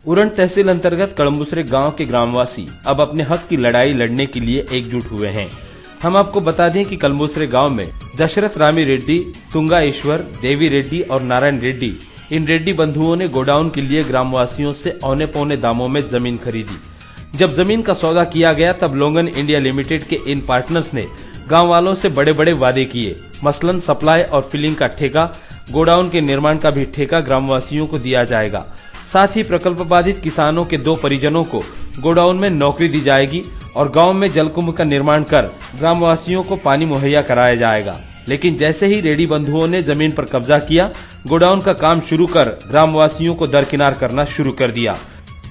उरण तहसील अंतर्गत कड़म्बुसरे गांव के ग्रामवासी अब अपने हक की लड़ाई लड़ने के लिए एकजुट हुए हैं। हम आपको बता दें कि कड़म्बुसरे गांव में दशरथ रामी रेड्डी, तुंगा ईश्वर, देवी रेड्डी और नारायण रेड्डी, इन रेड्डी बंधुओं ने गोडाउन के लिए ग्रामवासियों से औने पौने दामों में जमीन खरीदी। जब जमीन का सौदा किया गया तब लोंगन इंडिया लिमिटेड के इन पार्टनर्स ने गांव वालों से बड़े बड़े वादे किए। मसलन सप्लाई और फिलिंग का ठेका, गोडाउन के निर्माण का भी ठेका ग्रामवासियों को दिया जाएगा। साथ ही प्रकल्प बाधित किसानों के 2 परिजनों को गोडाउन में नौकरी दी जाएगी और गांव में जलकुंभ का निर्माण कर ग्रामवासियों को पानी मुहैया कराया जाएगा। लेकिन जैसे ही रेड्डी बंधुओं ने जमीन पर कब्जा किया, गोडाउन का काम शुरू कर ग्रामवासियों को दरकिनार करना शुरू कर दिया।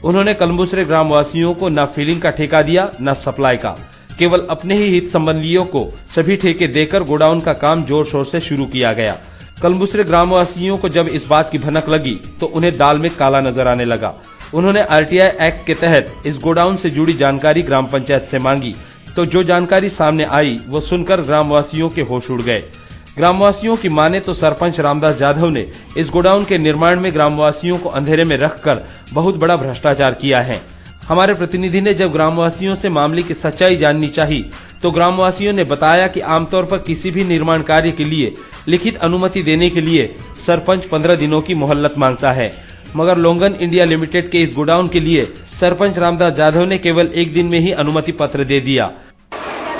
उन्होंने कड़म्बुसरे ग्रामवासियों को न फीलिंग का ठेका दिया न सप्लाई का। केवल अपने ही हित संबंधियों को सभी ठेके देकर गोडाउन का काम जोर शोर से शुरू किया गया। कड़म्बुसरे ग्रामवासियों को जब इस बात की भनक लगी तो उन्हें दाल में काला नजर आने लगा। उन्होंने आरटीआई एक्ट के तहत इस गोडाउन से जुड़ी जानकारी ग्राम पंचायत से मांगी, तो जो जानकारी सामने आई वो सुनकर ग्रामवासियों के होश उड़ गए। ग्रामवासियों की माने तो सरपंच रामदास जाधव ने इस गोडाउन के निर्माण में ग्रामवासियों को अंधेरे में रखकर बहुत बड़ा भ्रष्टाचार किया है। हमारे प्रतिनिधि ने जब ग्रामवासियों से मामले की सच्चाई जाननी चाही तो ग्रामवासियों ने बताया कि आमतौर पर किसी भी निर्माण कार्य के लिए लिखित अनुमति देने के लिए सरपंच 15 दिनों की मोहलत मांगता है, मगर लोंगन इंडिया लिमिटेड के इस गोडाउन के लिए सरपंच रामदास जाधव ने केवल 1 दिन में ही अनुमति पत्र दे दिया।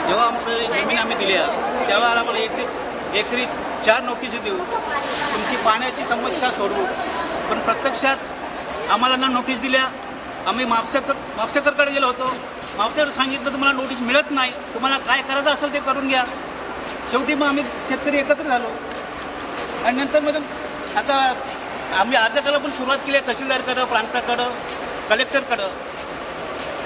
जेव्हा आमचं जमीन आम्ही दिल्या तेव्हा आम्हाला एकरी 4 नोटीस देऊ, तुमची पाण्याची समस्या सोडवू, पण प्रत्यक्षात आम्हाला ना नोटीस दिल्या। आम्ही मापसेकरकडे गेलो होतो, मापसेकर सांगितलं तुम्हाला नोटीस मिळत नाही, तुम्हाला काय करायचं असेल ते करून घ्या। शेवटी मग आम्ही शेतकरी एकत्र झालो आणि नंतर मग आता आम्ही अर्ज करायला पण सुरुवात केली आहे तहसीलदारकडं, प्रांताकडं, कलेक्टरकडं।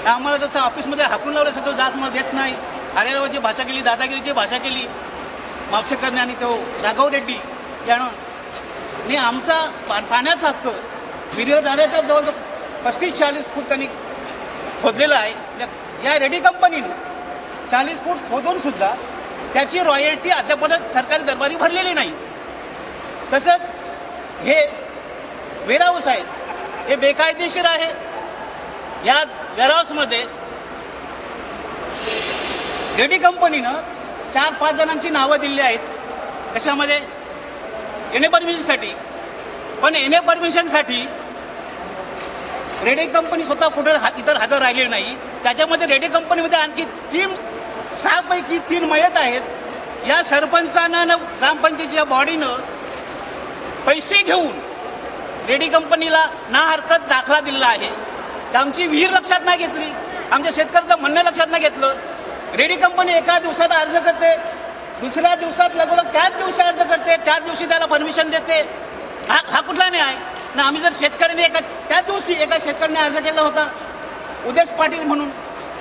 आम्हाला जसं ऑफिसमध्ये हाकून लावलं सगळं जात मला देत नाही, आरेरावाची भाषा केली, दादागिरीची भाषा केली मापसेकरने आणि तो राघव रेड्डी त्यानं। आणि आमचा पाण्याचा हक्क विहिरीवर जाण्याचा जवळजवळ 35-40 फूट त्यांनी खोदलेलं आहे। या रेड्डी कंपनीनं 40 फूट खोदून सुद्धा त्याची रॉयल्टी अद्यापर्यंत सरकारी दरबारी भरलेली नाही। तसंच हे वेअरहाऊस आहे, हे बेकायदेशीर आहे। या वेअरहाऊसमध्ये रेड्डी कंपनीनं 4-5 जणांची नावं दिली आहेत। कशामध्ये? एनए परमिशनसाठी। पण एनए परमिशनसाठी रेड्डी कंपनी स्वतः कुठे इतर हजर राहिलेली नाही। त्याच्यामध्ये रेड्डी कंपनीमध्ये आणखी 6 पैकी 3 मयत आहेत। या सरपंचानं ग्रामपंचायतीच्या बॉडीनं पैसे घेऊन रेड्डी कंपनीला ना हरकत दाखला दिला आहे। आमची विहीर लक्षात नाही घेतली, आमच्या शेतकऱ्याचं म्हणणं लक्षात नाही घेतलं। रेड्डी कंपनी एका दिवसात अर्ज करते, दुसऱ्या दिवसात लगोलग त्याच दिवशी अर्ज करते, त्याच दिवशी त्याला परमिशन देते। हा कुठला न्याय ना? आम्ही जर शेतकऱ्याने त्याच दिवशी एका शेतकऱ्याने अर्ज केला होता उदेश पाटील म्हणून,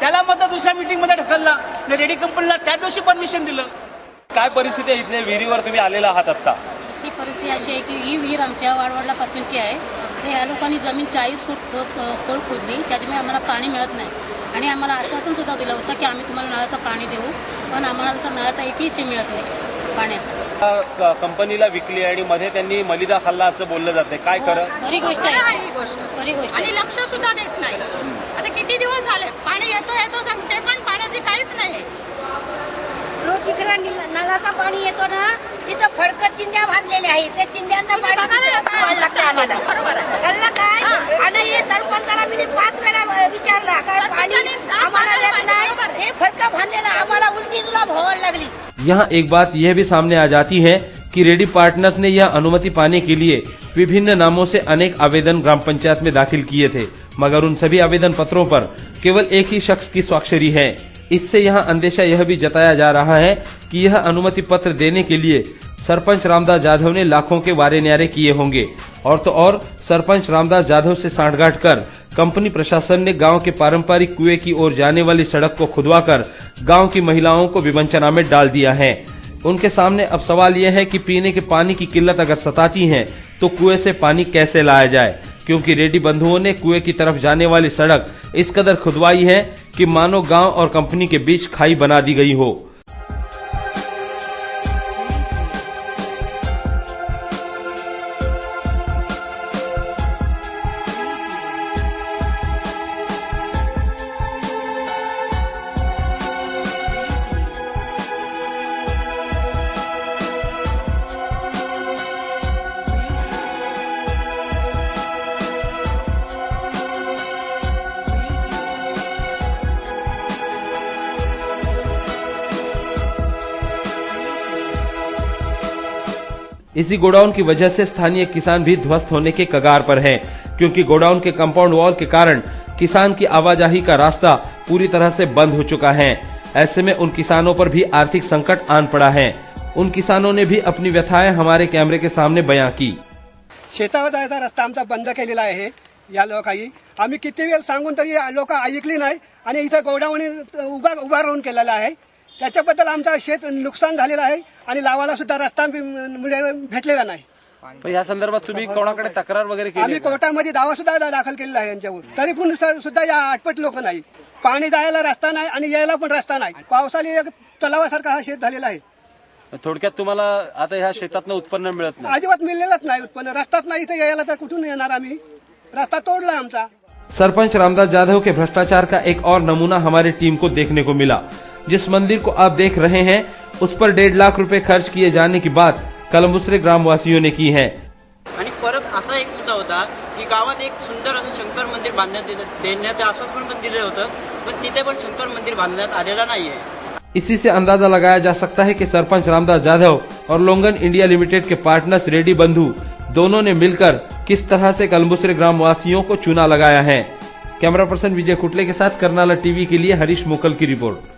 त्याला मग दुसऱ्या मीटिंगमध्ये ढकलला, रेड्डी कंपनीला त्याच दिवशी परमिशन दिलं। काय परिस्थिती आहे इथल्या विहिरीवर तुम्ही आलेला आहात आता? ती परिस्थिती अशी आहे की ही विहीर आमच्या वाडवडिलापासूनची आहे। तर ह्या लोकांनी जमीन 40 फूट खोल खोदली, त्याच्यामुळे आम्हाला पाणी मिळत नाही आणि आम्हाला आश्वासन सुद्धा दिलं होतं की आम्ही तुम्हाला नळाचं पाणी देऊ, पण आम्हाला नळाचा एकही थेंब मिळत नाही पाण्याचा। कंपनीला विकली आणि मध्ये त्यांनी मलिदा खाल्ला असं बोललं जाते, काय खरं? खरी गोष्ट आहे, खरी गोष्ट आणि लक्ष सुद्धा देत नाही। आता किती दिवस झाले पाणी येतो सांगते, पण पाण्याची काहीच नाही। जो तिकडे नळाचा पाणी येतो ना तिथं फडकत चिंध्या बांधलेल्या आहेत, त्या चिंध्यांना पाणी लागतं आम्हाला। कळलं काय? आणि हे सरपंचाला मी 5 वेळा विचारला काय पाणी आम्हाला देत नाही, हे फडकं बांधलेलं आम्हाला उलटी तुला भवायला लागली। यहाँ एक बात यह भी सामने आ जाती है कि रेड्डी पार्टनर्स ने यह अनुमति पाने के लिए विभिन्न नामों से अनेक आवेदन ग्राम पंचायत में दाखिल किए थे, मगर उन सभी आवेदन पत्रों पर केवल एक ही शख्स की स्वाक्षरी है। इससे यहाँ अंदेशा यह भी जताया जा रहा है कि यह अनुमति पत्र देने के लिए सरपंच रामदास जाधव ने लाखों के वारे न्यारे किए होंगे। और तो और सरपंच रामदास जाधव से सांठगांठ कर कंपनी प्रशासन ने गांव के पारंपरिक कुएं की ओर जाने वाली सड़क को खुदवाकर गांव की महिलाओं को विवंचना में डाल दिया है। उनके सामने अब सवाल यह है कि पीने के पानी की किल्लत अगर सताती है तो कुएं से पानी कैसे लाया जाए, क्योंकि रेड्डी बंधुओं ने कुएं की तरफ जाने वाली सड़क इस कदर खुदवाई है कि मानो गांव और कंपनी के बीच खाई बना दी गई हो। इसी गोडाउन की वजह से स्थानीय किसान भी ध्वस्त होने के कगार पर हैं, क्योंकि गोडाउन के कंपाउंड वॉल के कारण किसान की आवाजाही का रास्ता पूरी तरह से बंद हो चुका है। ऐसे में उन किसानों पर भी आर्थिक संकट आन पड़ा है। उन किसानों ने भी अपनी व्यथाएं हमारे कैमरे के सामने बयां की। शेतावर जायचा रस्ता आमचा बंद केलेला आहे या लोकांनी। आम्ही किती वेळ सांगून तरी लोक ऐकली नाही आणि इथं गोडाऊन उभा राहून केलेला आहे। त्याच्याबद्दल आमचा शेत नुकसान झालेलं आहे आणि लावायला सुद्धा रस्ता भेटलेला नाही। पण या संदर्भात तुम्ही कोणाकडे तक्रार वगैरे केली? आम्ही कोर्टामध्ये दावा सुद्धा दाखल केलेला आहे यांच्यावर, तरी पण सुद्धा या आटपट लोक नाही। पाणी जायला रस्ता नाही आणि यायला पण रस्ता नाही। पावसाळी एक तलावासारखा हा शेत झालेला आहे। थोडक्यात तुम्हाला आता ह्या शेतातनं उत्पन्न मिळत नाही? अजिबात मिळलेलंच नाही उत्पन्न। रस्ताच नाही इथे यायला तर कुठून येणार आम्ही? रास्ता तोड़ला आमचा। सरपंच रामदास जाधव के भ्रष्टाचार का एक और नमूना हमारी टीम को देखने को मिला। जिस मंदिर को आप देख रहे हैं उस पर 1.5 लाख रुपए खर्च किए जाने की बात कलंबुसरे ग्रामवासियों ने की है। आणि परत असा एक मुद्दा होता की गावात एक सुंदर असं शंकर मंदिर बांधण्यात देण्याचे आश्वासन पण दिले होतं, पण तिथे पण शंकर मंदिर बांधण्यात आलेला नाहीये। इसी से अंदाजा लगाया जा सकता है कि सरपंच रामदास जाधव और लोंगन इंडिया लिमिटेड के पार्टनर्स रेड्डी बंधु दोनों ने मिलकर किस तरह से कलंबुसरे ग्रामवासियों को चूना लगाया है। कैमरा पर्सन विजय कुटले के साथ करनाला टीवी के लिए हरीश मोकल की रिपोर्ट।